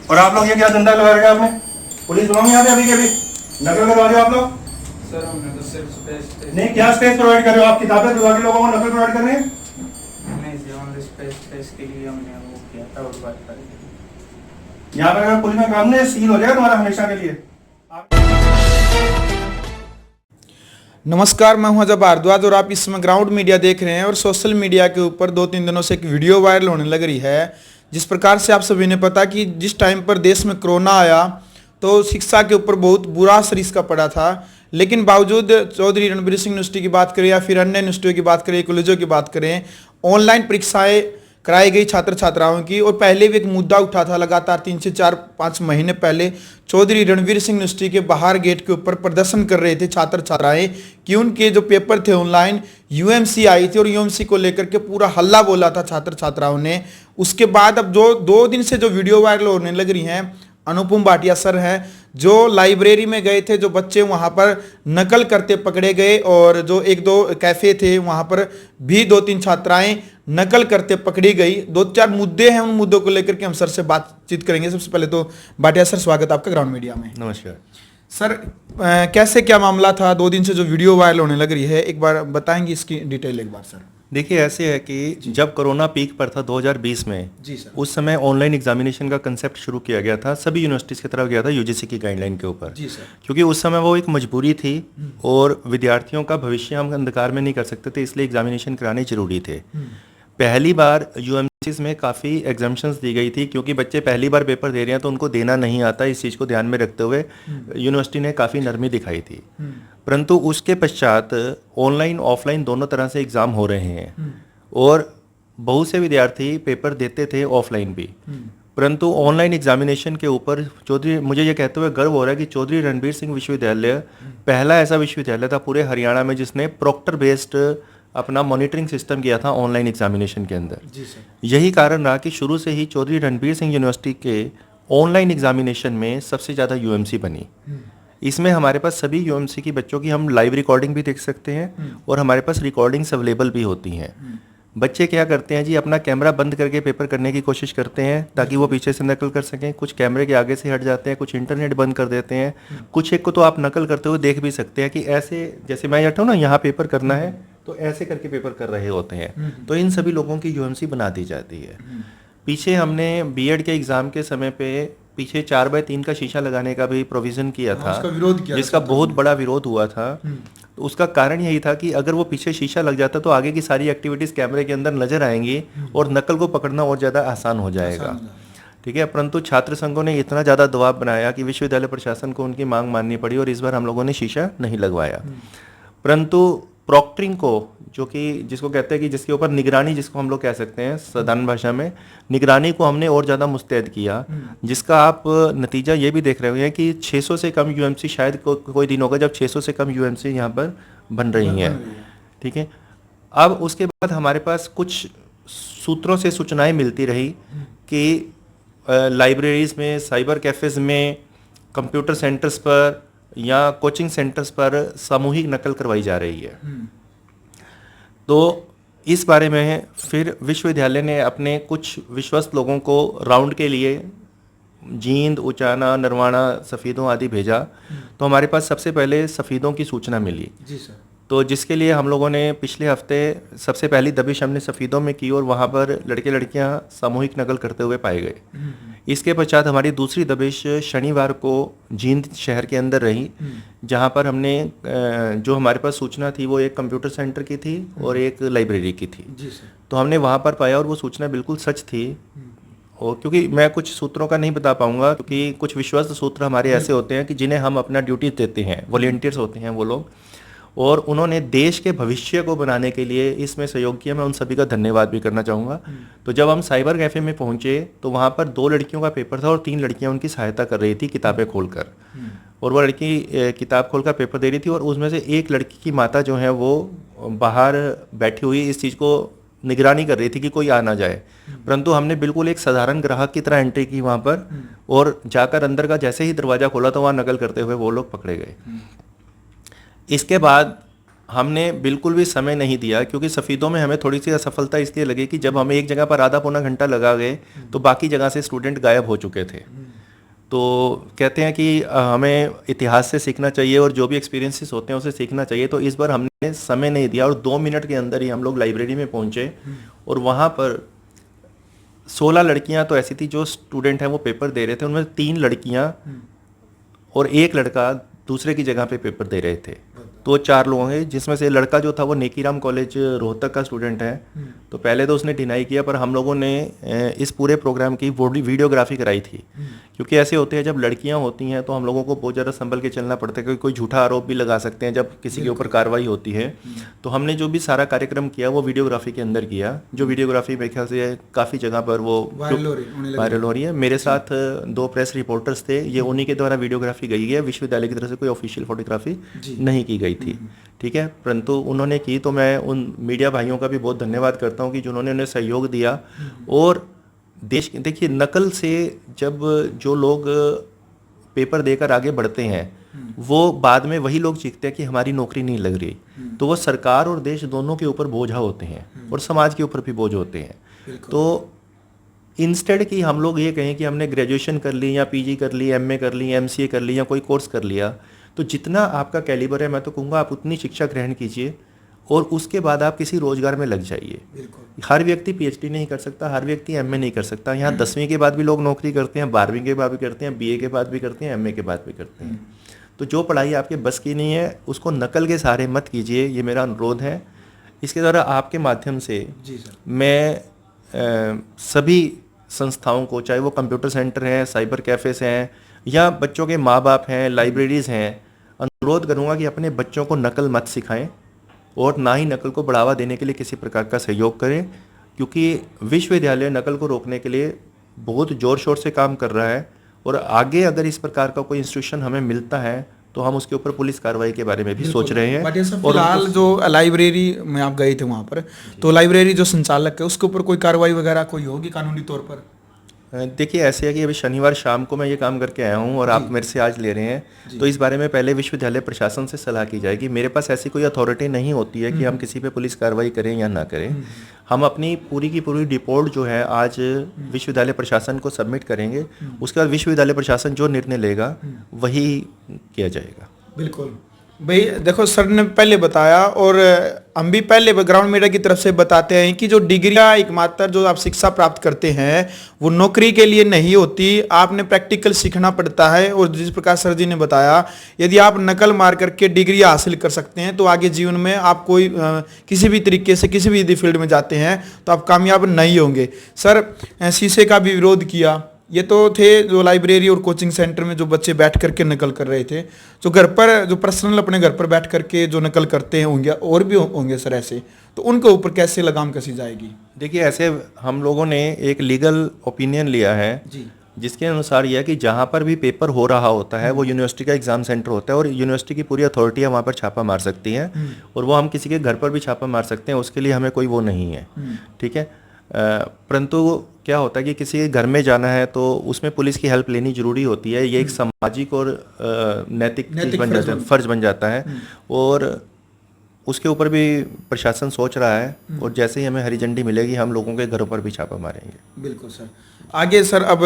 और आप लोग ये क्या धंधा लगा रखे आपने? पुलिस बुलाऊंगी यहाँ पे अभी के अभी। नकल करवा रहे हो आप लोग? सर हमने तो सिर्फ स्पेस नहीं, क्या स्पेस प्रोवाइड कर रहे हो आप? किताबें दिलवा के लोगों को नकल प्रोवाइड कर रहे हैं? नहीं जी, ओनली स्पेस के लिए हमने वो किया था और बात करी। यहाँ पर अगर पुलिस में काम नहीं सील हो जाएगा तुम्हारा हमेशा के लिए। नमस्कार, मैं हूं अजब भारद्वाज और आप इस समय ग्राउंड मीडिया देख रहे हैं। और सोशल मीडिया के ऊपर 2-3 दिनों से एक वीडियो वायरल होने लग रही है, जिस प्रकार से आप सभी ने पता कि जिस टाइम पर देश में कोरोना आया तो शिक्षा के ऊपर बहुत बुरा असर इसका पड़ा था। लेकिन बावजूद चौधरी रणबीर सिंह यूनिवर्सिटी की बात करें या फिर अन्य यूनिवर्सिटियों की बात करें, कॉलेजों की बात करें, ऑनलाइन परीक्षाएं कराई गई छात्र छात्राओं की। और पहले भी एक मुद्दा उठा था, लगातार 3 से 4-5 महीने पहले चौधरी रणबीर सिंह यूनिवर्सिटी के बाहर गेट के ऊपर प्रदर्शन कर रहे थे छात्र छात्राएं कि उनके जो पेपर थे ऑनलाइन, यूएमसी आई थी और यूएमसी को लेकर के पूरा हल्ला बोला था छात्र छात्राओं ने। उसके बाद अब जो 2 दिन से जो वीडियो वायरल होने लग रही हैं, अनुपम भाटिया सर हैं जो लाइब्रेरी में गए थे, जो बच्चे वहां पर नकल करते पकड़े गए और जो 1-2 कैफे थे वहां पर भी 2-3 छात्राएं नकल करते पकड़ी गई। 2-4 मुद्दे हैं, उन मुद्दों को लेकर के हम सर से बातचीत करेंगे। सबसे पहले तो भाटिया सर, स्वागत आपका ग्राउंड मीडिया में। नमस्कार सर, कैसे क्या मामला था? 2 दिन से जो वीडियो वायरल होने लग रही है, एक बार बताएंगे इसकी डिटेल एक बार सर। देखिए, ऐसे है कि जब कोरोना पीक पर था 2020 में, जी सर, उस समय ऑनलाइन एग्जामिनेशन का कंसेप्ट शुरू किया गया था, सभी यूनिवर्सिटीज़ की तरफ गया था यूजीसी की गाइडलाइन के ऊपर। जी सर, क्योंकि उस समय वो एक मजबूरी थी और विद्यार्थियों का भविष्य हम अंधकार में नहीं कर सकते थे, इसलिए एग्जामिनेशन कराने जरूरी थे। पहली बार यूएमसीज में काफ़ी एग्जाम्पशंस दी गई थी, क्योंकि बच्चे पहली बार पेपर दे रहे हैं तो उनको देना नहीं आता। इस चीज़ को ध्यान में रखते हुए यूनिवर्सिटी ने काफ़ी नरमी दिखाई थी। परंतु उसके पश्चात ऑनलाइन ऑफलाइन दोनों तरह से एग्ज़ाम हो रहे हैं और बहुत से विद्यार्थी पेपर देते थे ऑफलाइन भी। परंतु ऑनलाइन एग्जामिनेशन के ऊपर मुझे ये कहते हुए गर्व हो रहा है कि चौधरी रणबीर सिंह विश्वविद्यालय पहला ऐसा विश्वविद्यालय था पूरे हरियाणा में जिसने प्रॉक्टर बेस्ड अपना मॉनिटरिंग सिस्टम किया था ऑनलाइन एग्जामिनेशन के अंदर। जी सर, यही कारण रहा कि शुरू से ही चौधरी रणबीर सिंह यूनिवर्सिटी के ऑनलाइन एग्जामिनेशन में सबसे ज़्यादा यूएमसी बनी। इसमें हमारे पास सभी यूएमसी की बच्चों की हम लाइव रिकॉर्डिंग भी देख सकते हैं और हमारे पास रिकॉर्डिंग्स अवेलेबल भी होती हैं। बच्चे क्या करते हैं जी, अपना कैमरा बंद करके पेपर करने की कोशिश करते हैं ताकि वो पीछे से नकल कर सकें। कुछ कैमरे के आगे से हट जाते हैं, कुछ इंटरनेट बंद कर देते हैं, कुछ एक को तो आप नकल करते हुए देख भी सकते हैं कि ऐसे जैसे मैं बैठा हूँ ना, यहाँ पेपर करना है तो ऐसे करके पेपर कर रहे होते हैं। तो इन सभी लोगों की यूएमसी बना दी जाती है। पीछे हमने बीएड के एग्ज़ाम के समय पे पीछे 4x3 का शीशा लगाने का भी प्रोविज़न किया था, जिसका बहुत बड़ा विरोध हुआ था। तो उसका कारण यही था कि अगर वो पीछे शीशा लग जाता तो आगे की सारी एक्टिविटीज़ कैमरे के अंदर नजर आएंगी और नकल को पकड़ना और ज़्यादा आसान हो जाएगा। ठीक है, परंतु छात्र संघों ने इतना ज़्यादा दबाव बनाया कि विश्वविद्यालय प्रशासन को उनकी मांग माननी पड़ी और इस बार हम लोगों ने शीशा नहीं लगवाया। परंतु प्रॉक्टरिंग को, जो कि जिसको कहते हैं कि जिसके ऊपर निगरानी, जिसको हम लोग कह सकते हैं साधारण भाषा में, निगरानी को हमने और ज़्यादा मुस्तैद किया, जिसका आप नतीजा ये भी देख रहे हैं कि 600 से कम यूएमसी, शायद कोई दिन होगा जब 600 से कम यूएमसी यहाँ पर बन रही हैं। ठीक है, अब उसके बाद हमारे पास कुछ सूत्रों से सूचनाएं मिलती रही कि लाइब्रेरीज़ में, साइबर कैफ़ेज़ में, कंप्यूटर सेंटर्स पर या कोचिंग सेंटर्स पर सामूहिक नकल करवाई जा रही है। तो इस बारे में फिर विश्वविद्यालय ने अपने कुछ विश्वस्त लोगों को राउंड के लिए जींद, उचाना, नरवाना, सफ़ीदों आदि भेजा। तो हमारे पास सबसे पहले सफ़ीदों की सूचना मिली। जी सर, तो जिसके लिए हम लोगों ने पिछले हफ्ते सबसे पहली दबिश हमने सफ़ीदों में की और वहाँ पर लड़के लड़कियाँ सामूहिक नकल करते हुए पाए गए। इसके पश्चात हमारी दूसरी दबिश शनिवार को जींद शहर के अंदर रही, जहाँ पर हमने जो हमारे पास सूचना थी वो एक कंप्यूटर सेंटर की थी और एक लाइब्रेरी की थी। जी सर, तो हमने वहाँ पर पाया और वो सूचना बिल्कुल सच थी। और क्योंकि मैं कुछ सूत्रों का नहीं बता पाऊँगा, क्योंकि कुछ विश्वस्त सूत्र हमारे ऐसे होते हैं कि जिन्हें हम अपना ड्यूटी देते हैं, वॉलंटियर्स होते हैं वो लोग, और उन्होंने देश के भविष्य को बनाने के लिए इसमें सहयोग किया। मैं उन सभी का धन्यवाद भी करना चाहूँगा। तो जब हम साइबर कैफ़े में पहुँचे तो वहाँ पर 2 लड़कियों का पेपर था और 3 लड़कियाँ उनकी सहायता कर रही थी किताबें खोलकर, और वो लड़की किताब खोलकर पेपर दे रही थी और उसमें से एक लड़की की माता जो है वो बाहर बैठी हुई इस चीज़ को निगरानी कर रही थी कि कोई आ ना जाए। परंतु हमने बिल्कुल एक साधारण ग्राहक की तरह एंट्री की वहाँ पर और जाकर अंदर का जैसे ही दरवाज़ा खोला तो वहाँ नकल करते हुए वो लोग पकड़े गए। इसके बाद हमने बिल्कुल भी समय नहीं दिया, क्योंकि सफ़ीदों में हमें थोड़ी सी असफलता इसलिए लगी कि जब हम एक जगह पर आधा पौना घंटा लगा गए तो बाकी जगह से स्टूडेंट गायब हो चुके थे। तो कहते हैं कि हमें इतिहास से सीखना चाहिए और जो भी एक्सपीरियंसेस होते हैं उसे सीखना चाहिए। तो इस बार हमने समय नहीं दिया और 2 मिनट के अंदर ही हम लोग लाइब्रेरी में पहुंचे और वहाँ पर 16 लड़कियां तो ऐसी थी जो स्टूडेंट हैं वो पेपर दे रहे थे, उनमें 3 लड़कियां और 1 लड़का दूसरे की जगह पे पेपर दे रहे थे। तो 4 लोग हैं, जिसमें से लड़का जो था वो नेकीराम कॉलेज रोहतक का स्टूडेंट है। तो पहले तो उसने डिनाई किया, पर हम लोगों ने इस पूरे प्रोग्राम की वीडियोग्राफी कराई थी, क्योंकि ऐसे होते हैं जब लड़कियां होती हैं तो हम लोगों को बहुत ज़्यादा संभल के चलना पड़ता है, क्योंकि कोई झूठा आरोप भी लगा सकते हैं जब किसी के ऊपर कार्रवाई होती है। तो हमने जो भी सारा कार्यक्रम किया वो वीडियोग्राफी के अंदर किया, जो वीडियोग्राफी मेरे ख्याल से काफ़ी जगह पर वो वायरल हो रही है। मेरे साथ 2 प्रेस रिपोर्टर्स थे, ये उन्हीं के द्वारा वीडियोग्राफी गई है, विश्वविद्यालय की तरफ से कोई ऑफिशियल फोटोग्राफी नहीं की गई थी, ठीक है, परंतु उन्होंने की। तो मैं उन मीडिया भाइयों का भी बहुत धन्यवाद करता हूँ कि जिन्होंने उन्हें सहयोग दिया। और देश देखिए, नकल से जब जो लोग पेपर देकर आगे बढ़ते हैं वो बाद में वही लोग चीखते हैं कि हमारी नौकरी नहीं लग रही, तो वो सरकार और देश दोनों के ऊपर बोझा होते हैं और समाज के ऊपर भी बोझ होते हैं। तो इंस्टेड कि हम लोग ये कहें कि हमने ग्रेजुएशन कर ली या पीजी कर ली, एमए कर ली, एमसीए कर ली या कोई कोर्स कर लिया, तो जितना आपका कैलिबर है मैं तो कहूँगा आप उतनी शिक्षा ग्रहण कीजिए और उसके बाद आप किसी रोजगार में लग जाइए। हर व्यक्ति पीएचडी नहीं कर सकता, हर व्यक्ति एमए नहीं कर सकता। यहाँ 10वीं के बाद भी लोग नौकरी करते हैं, 12वीं के बाद भी करते हैं, बीए के बाद भी करते हैं, एमए के बाद भी करते हैं। तो जो पढ़ाई आपके बस की नहीं है उसको नकल के सहारे मत कीजिए, ये मेरा अनुरोध है। इसके द्वारा आपके माध्यम से मैं सभी संस्थाओं को, चाहे वो कंप्यूटर सेंटर हैं, साइबर कैफ़ेस हैं या बच्चों के माँ बाप हैं, लाइब्रेरीज़ हैं, अनुरोध करूँगा कि अपने बच्चों को नकल मत सिखाएं और ना ही नकल को बढ़ावा देने के लिए किसी प्रकार का सहयोग करें, क्योंकि विश्वविद्यालय नकल को रोकने के लिए बहुत ज़ोर शोर से काम कर रहा है। और आगे अगर इस प्रकार का कोई इंस्टीट्यूशन हमें मिलता है तो हम उसके ऊपर पुलिस कार्रवाई के बारे में भी सोच रहे हैं। बट ये सब फिलहाल जो लाइब्रेरी में आप गए थे वहाँ पर, तो लाइब्रेरी जो संचालक है उसके ऊपर कोई कार्रवाई वगैरह कोई होगी कानूनी तौर पर? देखिए, ऐसे है कि अभी शनिवार शाम को मैं ये काम करके आया हूँ और आप मेरे से आज ले रहे हैं, तो इस बारे में पहले विश्वविद्यालय प्रशासन से सलाह की जाएगी। मेरे पास ऐसी कोई अथॉरिटी नहीं होती है कि हम किसी पे पुलिस कार्रवाई करें या ना करें। हम अपनी पूरी की पूरी रिपोर्ट जो है आज विश्वविद्यालय प्रशासन को सबमिट करेंगे, उसके बाद विश्वविद्यालय प्रशासन जो निर्णय लेगा वही किया जाएगा। बिल्कुल भाई, देखो सर ने पहले बताया और हम भी पहले ग्राउंड मीडिया की तरफ से बताते हैं कि जो डिग्रियां एकमात्र जो आप शिक्षा प्राप्त करते हैं वो नौकरी के लिए नहीं होती, आपने प्रैक्टिकल सीखना पड़ता है। और जिस प्रकार सर जी ने बताया, यदि आप नकल मार करके डिग्री हासिल कर सकते हैं तो आगे जीवन में आप कोई किसी भी तरीके से किसी भी यदि फील्ड में जाते हैं तो आप कामयाब नहीं होंगे। सर, शीशे का भी विरोध किया, ये तो थे जो लाइब्रेरी और कोचिंग सेंटर में जो बच्चे बैठ करके नकल कर रहे थे, जो घर पर जो पर्सनल अपने घर पर बैठ करके जो नकल करते हैं होंगे और भी होंगे सर ऐसे, तो उनके ऊपर कैसे लगाम कसी जाएगी? देखिए, ऐसे हम लोगों ने एक लीगल ओपिनियन लिया है जी, जिसके अनुसार यह है कि जहाँ पर भी पेपर हो रहा होता है वो यूनिवर्सिटी का एग्जाम सेंटर होता है और यूनिवर्सिटी की पूरी अथॉरिटियाँ वहाँ पर छापा मार सकती हैं और वो हम किसी के घर पर भी छापा मार सकते हैं, उसके लिए हमें कोई वो नहीं है, ठीक है। परंतु क्या होता है कि किसी के घर में जाना है तो उसमें पुलिस की हेल्प लेनी जरूरी होती है। ये एक सामाजिक और नैतिक चीज बन जाता है, फर्ज बन जाता है और उसके ऊपर भी प्रशासन सोच रहा है और जैसे ही हमें हरी झंडी मिलेगी हम लोगों के घरों पर भी छापा मारेंगे। बिल्कुल सर। आगे सर अब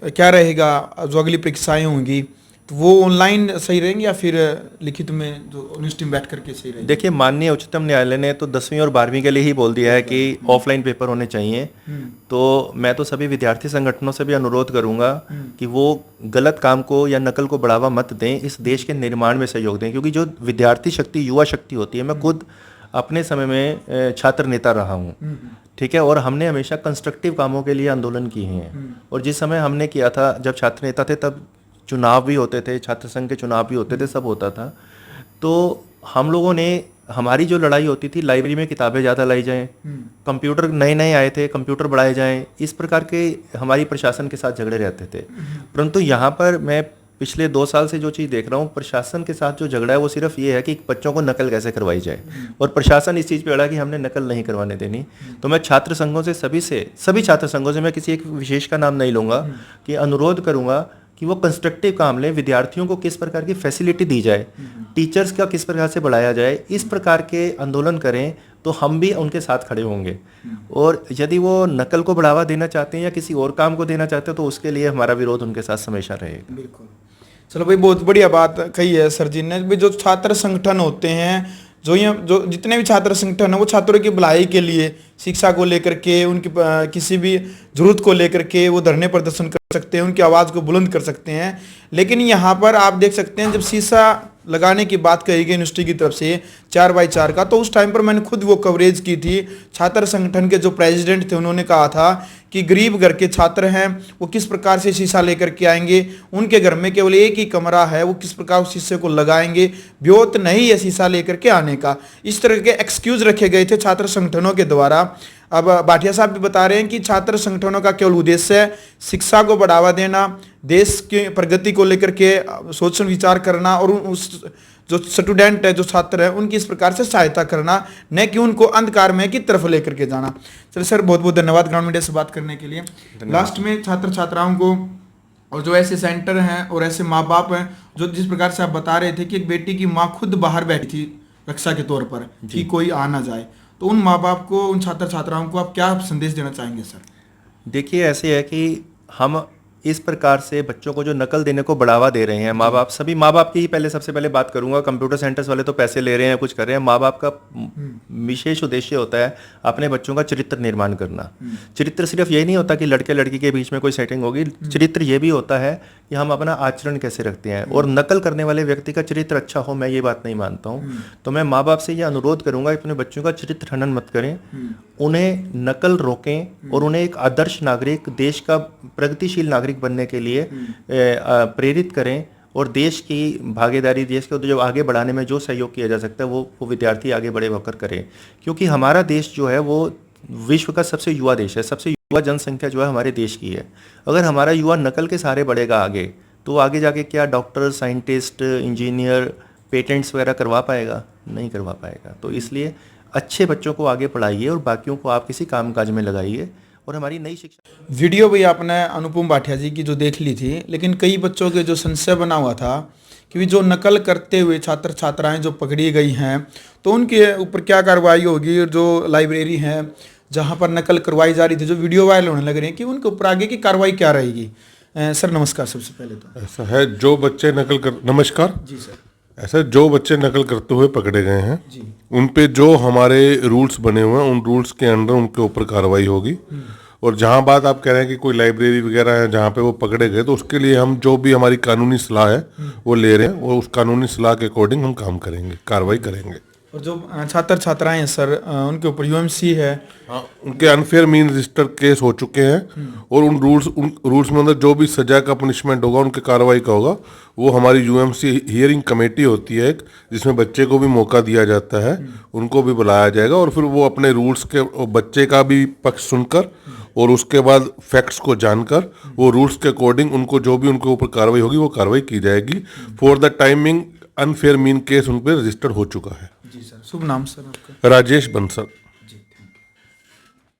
क्या रहेगा, जो अगली परीक्षाएं होंगी तो वो ऑनलाइन सही रहेंगी या फिर लिखित में जो यूनिवर्सिटी में बैठ करके सही रहेंगी? देखिए, माननीय उच्चतम न्यायालय ने तो 10वीं और 12वीं के लिए ही बोल दिया है कि ऑफलाइन पेपर होने चाहिए। तो मैं तो सभी विद्यार्थी संगठनों से भी अनुरोध करूंगा कि वो गलत काम को या नकल को बढ़ावा मत दें, इस देश के निर्माण में सहयोग दें, क्योंकि जो विद्यार्थी शक्ति, युवा शक्ति होती है, मैं खुद अपने समय में छात्र नेता रहा हूँ, ठीक है, और हमने हमेशा कंस्ट्रक्टिव कामों के लिए आंदोलन किए हैं। और जिस समय हमने किया था, जब छात्र नेता थे, तब चुनाव भी होते थे, छात्र संघ के चुनाव भी होते थे, सब होता था। तो हम लोगों ने, हमारी जो लड़ाई होती थी, लाइब्रेरी में किताबें ज़्यादा लाई जाएं, कंप्यूटर नए नए आए थे, कंप्यूटर बढ़ाए जाएं, इस प्रकार के हमारी प्रशासन के साथ झगड़े रहते थे। परंतु यहाँ पर मैं पिछले 2 साल से जो चीज़ देख रहा हूँ, प्रशासन के साथ जो झगड़ा है वो सिर्फ ये है कि बच्चों को नकल कैसे करवाई जाए और प्रशासन इस चीज़ पे अड़ा कि हमने नकल नहीं करवाने देनी। तो मैं छात्र संघों से सभी छात्र संघों से, मैं किसी एक विशेष का नाम नहीं लूँगा, कि अनुरोध करूँगा कि वो कंस्ट्रक्टिव काम लें, विद्यार्थियों को किस प्रकार की फैसिलिटी दी जाए, टीचर्स का किस प्रकार से बढ़ाया जाए, इस प्रकार के आंदोलन करें तो हम भी उनके साथ खड़े होंगे। और यदि वो नकल को बढ़ावा देना चाहते हैं या किसी और काम को देना चाहते हैं तो उसके लिए हमारा विरोध उनके साथ हमेशा रहेगा। बिल्कुल। चलो भाई, बहुत बढ़िया बात कही है सर जी ने। भाई जो छात्र संगठन होते हैं, जो जितने भी छात्र संगठन है, वो छात्रों की भलाई के लिए, शिक्षा को लेकर के, उनकी किसी भी जरूरत को लेकर के वो धरने प्रदर्शन कर सकते हैं, उनकी आवाज़ को बुलंद कर सकते हैं। लेकिन यहाँ पर आप देख सकते हैं, जब शीशा लगाने की बात कही गई यूनिवर्सिटी की तरफ से 4x4 का, तो उस टाइम पर मैंने खुद वो कवरेज की थी। छात्र संगठन के जो प्रेसिडेंट थे, उन्होंने कहा था कि गरीब घर के छात्र हैं, वो किस प्रकार से शीशा लेकर के आएंगे, उनके घर में केवल एक ही कमरा है, वो किस प्रकार उस शीशे को लगाएंगे, ब्योत नहीं है शीशा लेकर के आने का। इस तरह के एक्सक्यूज रखे गए थे छात्र संगठनों के द्वारा। अब भाटिया साहब भी बता रहे हैं कि छात्र संगठनों का केवल उद्देश्य है शिक्षा को बढ़ावा देना, देश की प्रगति को लेकर के सोच विचार करना, और उस जो स्टूडेंट है, जो छात्र है, उनकी इस प्रकार से सहायता करना, न कि उनको अंधकार में की तरफ लेकर के जाना। चलिए सर, बहुत बहुत धन्यवाद ग्राउंड मीडिया से बात करने के लिए। लास्ट में छात्र छात्राओं को, और जो ऐसे सेंटर हैं और ऐसे माँ बाप हैं, जो जिस प्रकार से आप बता रहे थे कि एक बेटी की माँ खुद बाहर बैठी थी रक्षा के तौर पर कि कोई आ ना जाए, तो उन माँ बाप को, उन छात्र छात्राओं को आप क्या संदेश देना चाहेंगे सर? देखिए, ऐसे है कि हम इस प्रकार से बच्चों को जो नकल देने को बढ़ावा दे रहे हैं, माँ बाप, सभी माँ बाप की ही पहले सबसे पहले बात करूंगा। कंप्यूटर सेंटर्स वाले तो पैसे ले रहे हैं, कुछ कर रहे हैं। माँ बाप का विशेष उद्देश्य होता है अपने बच्चों का चरित्र निर्माण करना। चरित्र सिर्फ ये नहीं होता कि लड़के लड़की के बीच में कोई सेटिंग होगी, चरित्र ये भी होता है कि हम अपना आचरण कैसे रखते हैं। और नकल करने वाले व्यक्ति का चरित्र अच्छा हो, मैं ये बात नहीं मानता हूँ। तो मैं माँ बाप से ये अनुरोध करूंगा, अपने बच्चों का चरित्र हनन मत करें, उन्हें नकल रोकें और उन्हें एक आदर्श नागरिक, देश का प्रगतिशील नागरिक बनने के लिए प्रेरित करें। और देश की भागीदारी, देश को जो आगे बढ़ाने में जो सहयोग किया जा सकता है वो विद्यार्थी आगे बढ़े होकर करें। क्योंकि हमारा देश जो है वो विश्व का सबसे युवा देश है, सबसे युवा जनसंख्या जो है हमारे देश की है। अगर हमारा युवा नकल के सहारे बढ़ेगा आगे, तो आगे जाके क्या डॉक्टर, साइंटिस्ट, इंजीनियर, पेटेंट्स वगैरह करवा पाएगा? नहीं करवा पाएगा। तो इसलिए अच्छे बच्चों को आगे पढ़ाइए और बाकियों को आप किसी कामकाज में लगाइए। और हमारी नई शिक्षा वीडियो भी आपने अनुपम भाटिया जी की जो देख ली थी, लेकिन कई बच्चों के जो संशय बना हुआ था कि जो नकल करते हुए छात्र छात्राएं जो पकड़ी गई हैं, तो उनके ऊपर क्या कार्रवाई होगी। और जो लाइब्रेरी हैं जहां पर नकल करवाई जा रही थी, जो वीडियो वायरल होने लग रही है, कि उनके ऊपर आगे की कार्रवाई क्या रहेगी? सर नमस्कार। सबसे पहले तो ऐसा है, जो बच्चे नकल कर, नमस्कार जी सर। ऐसा जो बच्चे नकल करते हुए पकड़े गए हैं जी, उन पे जो हमारे रूल्स बने हुए हैं, उन रूल्स के अंडर उनके ऊपर कार्रवाई होगी। और जहां बात आप कह रहे हैं कि कोई लाइब्रेरी वगैरह है जहां पे वो पकड़े गए, तो उसके लिए हम जो भी हमारी कानूनी सलाह है वो ले रहे हैं, और उस कानूनी सलाह के अकॉर्डिंग हम काम करेंगे, कार्रवाई करेंगे। और जो छात्र छात्राएं हैं सर, उनके ऊपर यूएमसी है, हाँ, उनके अनफेयर मीन रजिस्टर केस हो चुके हैं, और उन रूल्स में अंदर जो भी सजा का पनिशमेंट होगा, उनके कार्रवाई का होगा, वो हमारी यूएमसी हियरिंग कमेटी होती है एक, जिसमें बच्चे को भी मौका दिया जाता है, उनको भी बुलाया जाएगा, और फिर वो अपने रूल्स के, बच्चे का भी पक्ष सुनकर और उसके बाद फैक्ट्स को जानकर वो रूल्स के अकॉर्डिंग उनको जो भी उनके ऊपर कार्रवाई होगी वो कार्रवाई की जाएगी। For the timing unfair mean case उन पर रजिस्टर्ड हो चुका है। जी सर। शुभ नाम सर आपका? राजेश बंसल।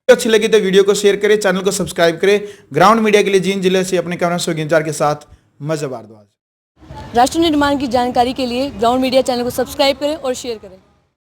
अच्छी लगी तो वीडियो को शेयर करें, चैनल को सब्सक्राइब करें। ग्राउंड मीडिया के लिए जींद जिले से अपने कैमरा सोगिंजार के साथ मजे भारद्वाज। राष्ट्र निर्माण की जानकारी के लिए ग्राउंड मीडिया चैनल को सब्सक्राइब करें और शेयर करें।